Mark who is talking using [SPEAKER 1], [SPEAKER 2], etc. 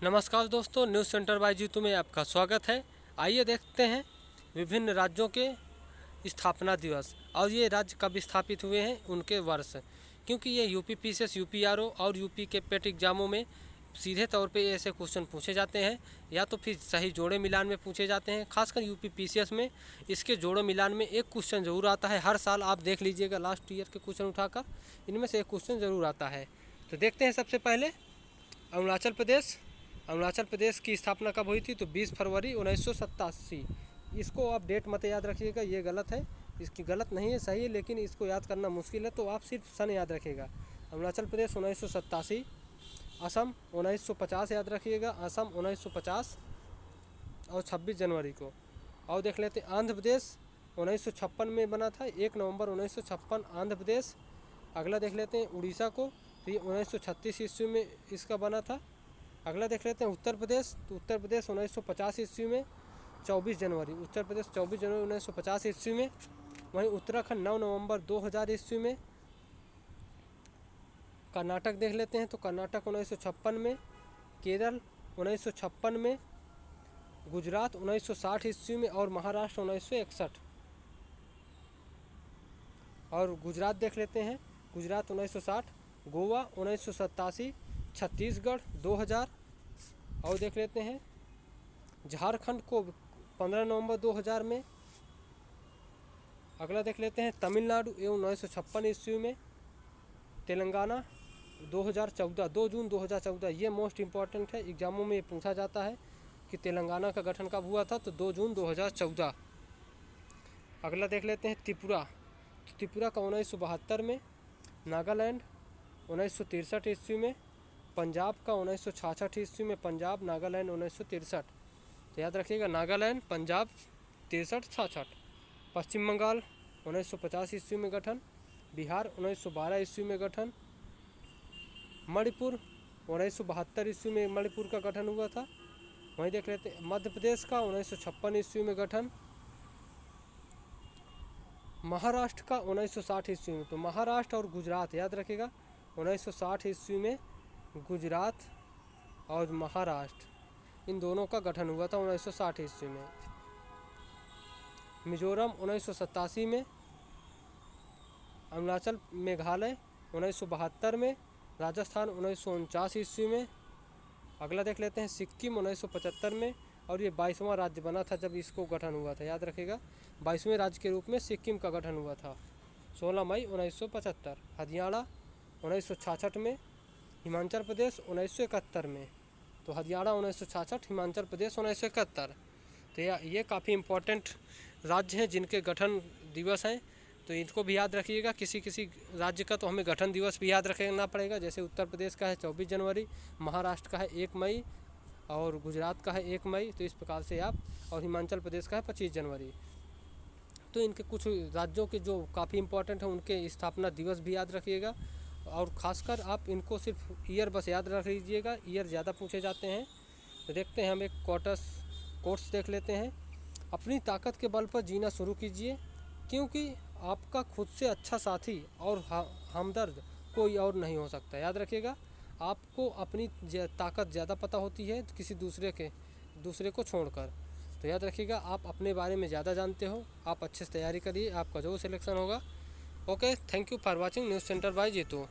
[SPEAKER 1] नमस्कार दोस्तों, news centre by Jitu में आपका स्वागत है। आइए देखते हैं विभिन्न राज्यों के स्थापना दिवस और ये राज्य कब स्थापित हुए हैं उनके वर्ष। क्योंकि ये यूपी पीसीएस, यूपीआरओ और यूपी के पेट एग्जामों में सीधे तौर पे ऐसे क्वेश्चन पूछे जाते हैं या तो फिर सही जोड़े मिलान में पूछे जाते हैं। खासकर यूपी पीसीएस में इसके जोड़े मिलान में एक क्वेश्चन ज़रूर आता है। हर साल आप देख लीजिएगा, लास्ट ईयर के क्वेश्चन उठाकर इनमें से एक क्वेश्चन ज़रूर आता है। तो देखते हैं सबसे पहले अरुणाचल प्रदेश की स्थापना कब हुई थी? तो 20 फरवरी 1987। इसको आप डेट मत याद रखिएगा, ये गलत है। इसकी गलत नहीं है, सही है, लेकिन इसको याद करना मुश्किल है, तो आप सिर्फ सन याद रखिएगा। अरुणाचल प्रदेश 1987। असम 1950 याद रखिएगा, असम 1950 और 26 जनवरी को। और देख लेते हैं आंध्र प्रदेश 1956 में बना था, 1 नवंबर 1956 आंध्र प्रदेश। अगला देख लेते हैं उड़ीसा को, तो ये 1936 ईस्वी में इसका बना था। अगला देख लेते हैं उत्तर प्रदेश, तो उत्तर प्रदेश 1950 ईस्वी में 24 जनवरी, उत्तर प्रदेश 24 जनवरी 1950 ईस्वी में। वहीं उत्तराखंड 9 नवंबर 2000 ईस्वी में। कर्नाटक देख लेते हैं, तो कर्नाटक 1956 में, केरल 1956 में, गुजरात 1960 ईस्वी में और महाराष्ट्र 1961। और गुजरात देख लेते हैं, गुजरात 1960, गोवा 1987, छत्तीसगढ़ 2000। और देख लेते हैं झारखंड को 15 नवंबर 2000 में। अगला देख लेते हैं तमिलनाडु 1956 ईस्वी में। तेलंगाना 2014, 2 जून 2014। ये मोस्ट इम्पॉर्टेंट है, एग्जामों में पूछा जाता है कि तेलंगाना का गठन कब हुआ था, तो 2 जून 2014। अगला देख लेते हैं त्रिपुरा, तो त्रिपुरा का 1972 में। नागालैंड 1963 ईस्वी में। पंजाब का 1966 ईस्वी में, पंजाब नागालैंड 1963। तो याद रखिएगा, नागालैंड पंजाब 63-66। पश्चिम बंगाल 1950 ईस्वी में गठन। बिहार 1912 ईस्वी में गठन। मणिपुर 1972 ईस्वी में मणिपुर का गठन हुआ था। वहीं देख लेते हैं मध्य प्रदेश का 1956 ईस्वी में गठन। महाराष्ट्र का 1960 ईस्वी में। तो महाराष्ट्र और गुजरात याद रखिएगा, 1960 ईस्वी में गुजरात और महाराष्ट्र इन दोनों का गठन हुआ था 1960 ईस्वी में। मिजोरम 1987 में। अरुणाचल मेघालय 1972 में। राजस्थान 1949 ईस्वी में। अगला देख लेते हैं सिक्किम 1975 में। और ये 22वां राज्य बना था जब इसको गठन हुआ था, याद रखिएगा, 22वें राज्य के रूप में सिक्किम का गठन हुआ था 16 मई 1975। हरियाणा 1966 में। हिमाचल प्रदेश 1971 में। तो हरियाणा 1966, हिमाचल प्रदेश 1971। तो ये काफ़ी इम्पोर्टेंट राज्य हैं जिनके गठन दिवस हैं, तो इनको भी याद रखिएगा। किसी किसी राज्य का तो हमें गठन दिवस भी याद रखना पड़ेगा, जैसे उत्तर प्रदेश का है 24 जनवरी, महाराष्ट्र का है 1 मई और गुजरात का है 1 मई। तो इस प्रकार से आप, और हिमाचल प्रदेश का है 25 जनवरी। तो इनके कुछ राज्यों के जो काफ़ी इम्पोर्टेंट हैं उनके स्थापना दिवस भी याद रखिएगा। और ख़ासकर आप इनको सिर्फ ईयर बस याद रख लीजिएगा, ईयर ज़्यादा पूछे जाते हैं। तो देखते हैं हम एक कोट्स देख लेते हैं। अपनी ताकत के बल पर जीना शुरू कीजिए, क्योंकि आपका खुद से अच्छा साथी और हमदर्द कोई और नहीं हो सकता। याद रखिएगा, आपको अपनी ताकत ज़्यादा पता होती है किसी दूसरे को छोड़कर। तो याद रखिएगा, आप अपने बारे में ज़्यादा जानते हो, आप अच्छे से तैयारी करिए, आपका जो सिलेक्शन होगा। Okay, thank you for watching news centre by Jitu.